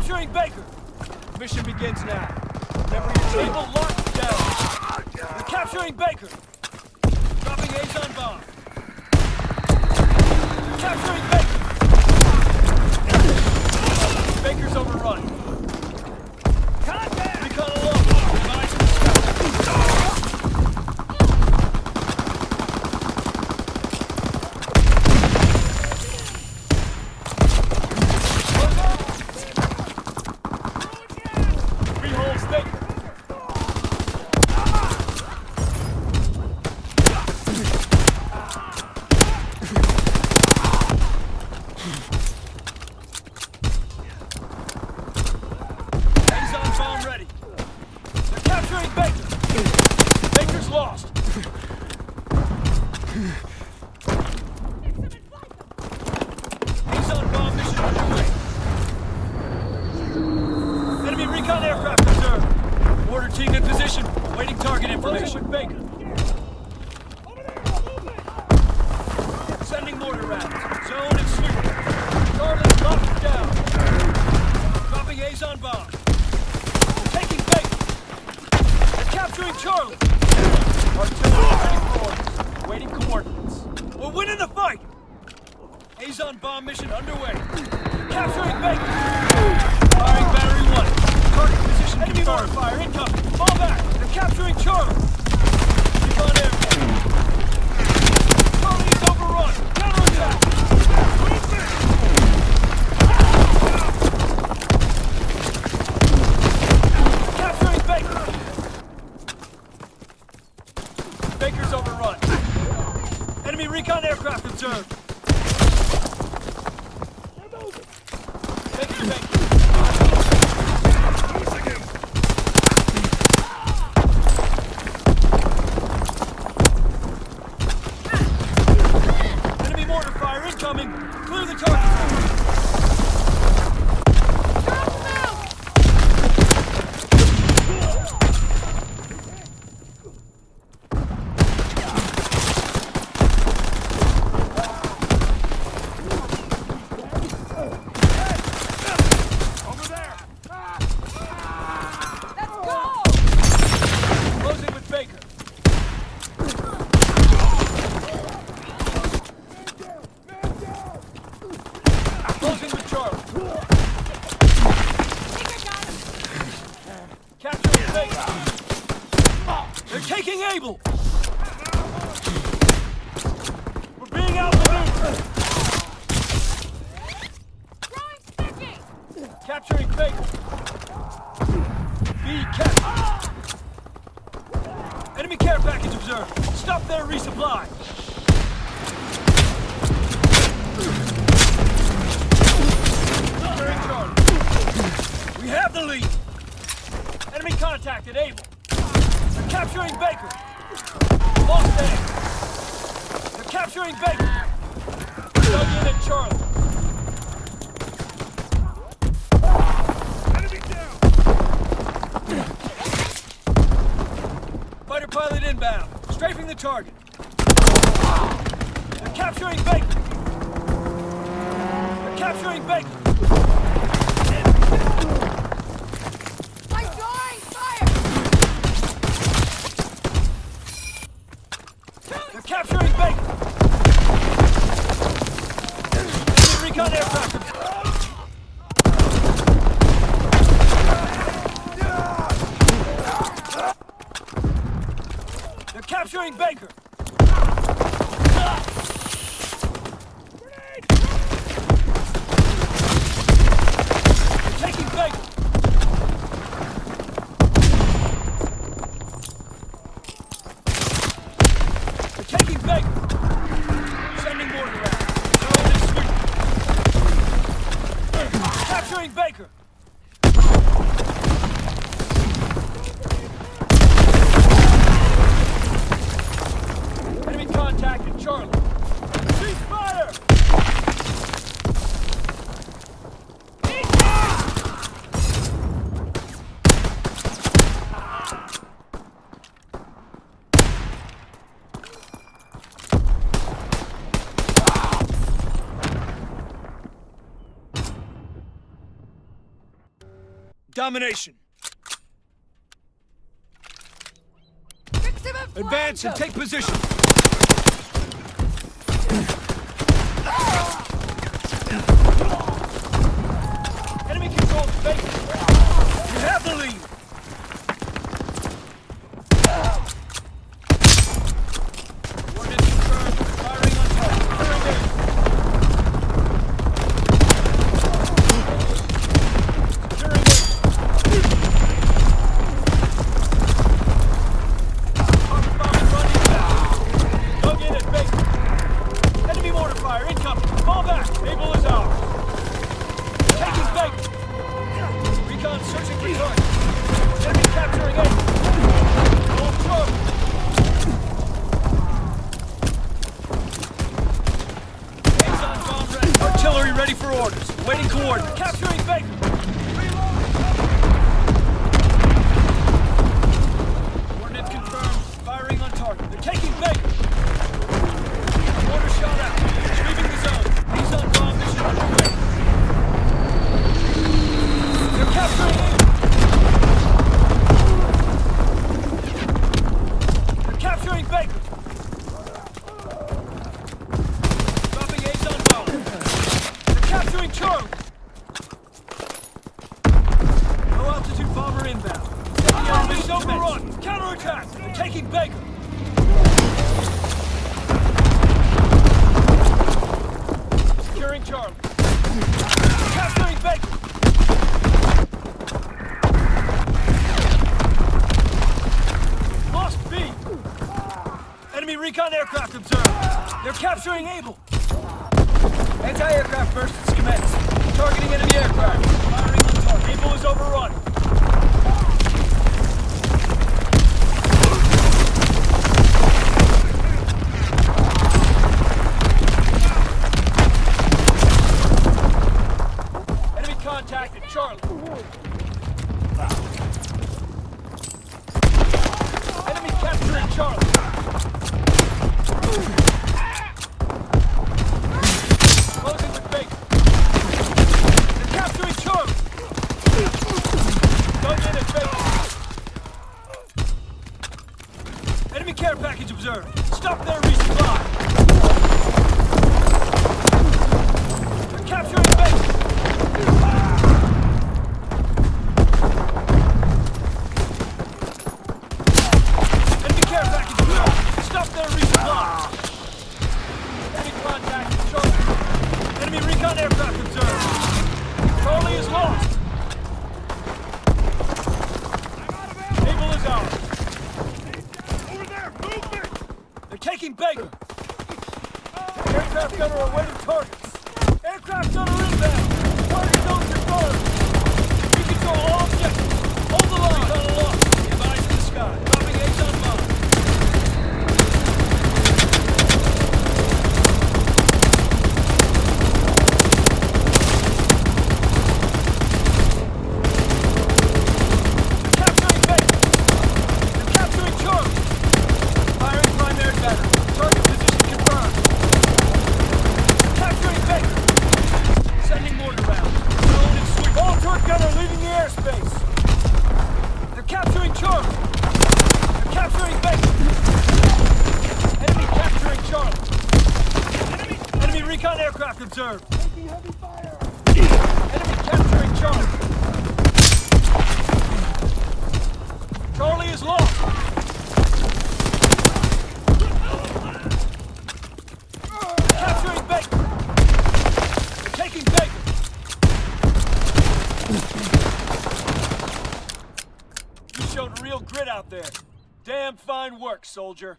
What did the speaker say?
capturing Baker. Mission begins now. Remember your table locked down. You're capturing Baker. Dropping A's on bomb. You're capturing Baker. Baker's overrun. Contact! Recon alone. Advise and scout. Freeholds Baker. Baker's lost. He's on bomb mission underway. Enemy recon aircraft observed. Mortar team in position, awaiting target information. With Baker. Sending mortar rounds. Zone and sweep. Charlie's locked down. Dropping A's on bomb. Taking Baker. Capturing Charlie! Artillery ready for orders. Waiting coordinates. We're winning the fight! Azon bomb mission underway. Capturing Baker! Firing battery 1. Target position enemy mortar fire incoming. Fall back! They're capturing Charlie! Recon aircraft. Charlie is overrun! Counterattack! Capturing Baker! Baker's overrun. Enemy recon aircraft observed. Baker. Enemy mortar fire incoming. Clear the target. Closing with Charlie. Capturing Baker. They're taking Able. We're being outmaneuvered. Capturing Baker. B captured. Enemy care package observed. Stop their resupply. We have the lead. Enemy contacted Able. They're capturing Baker. Lost A. They're capturing Baker. Dug in at Charlie. Enemy down. Fighter pilot inbound. Strafing the target. They're capturing Baker. They're capturing Baker. They're capturing Baker! Recon aircraft! They're capturing Baker! They're taking Baker! Taking Baker! Sending mortar rounds. Zone and sweep. Capturing Baker! Enemy contact at Charlie. Cease fire! domination. Advance and take position. Enemy controlled base. You have the lead. Coordinates confirmed. Firing on target. Clearing aim. Securing aim. Target bombing running back. Dug in at base. Enemy mortar fire incoming. Fall back. Able is ours. Taking bait. Recon searching for target. Enemy capturing aim. Hold true. A's on bomb ready. Artillery ready for orders. Waiting coordinates. Capturing Baker. Coordinates confirmed. Firing on target. They're taking Baker. Order shot out. Leaving the zone. A's on bomb mission underway. They're capturing him. They're capturing Baker. Dropping A's on bomb. They're capturing Charlie. Low altitude bomber inbound. Taking out mission overrun. Counterattack. They're taking Baker. Securing Charlie. Capturing Baker. Lost B. Enemy recon aircraft observed. They're capturing Able. Anti-aircraft burst has commenced. Targeting enemy aircraft. Firing on target. Able is overrun. Enemy contact at Charlie. Enemy capturing Charlie. Closing with Baker. They're capturing Charlie. Dug in at Baker. Enemy care package observed. Stop their resupply. They're capturing Baker. Enemy care package observed. Stop their resupply. Enemy contact at Charlie. Enemy recon aircraft observed. Charlie is lost. Able is ours. Over there! Movement! They're taking Baker. Aircraft gunner awaiting targets. Aircraft gunner inbound. Target zones confirmed. We control all objectives. Hold the line. On aloft. Give eyes in the sky. Dropping A's on bomb. Capturing Baker. They're capturing Charlie. Firing primary battery. Target position confirmed. Capturing Baker. Sending mortar rounds. Drone and sweep. All turret gunner leaving the airspace. They're capturing Charlie. They're capturing Baker. Enemy capturing Charlie. Enemy recon aircraft observed. Taking heavy fire! Enemy capturing Charlie. Charlie is lost. Capturing Baker. They're taking Baker. You showed real grit out there. Damn fine work, soldier.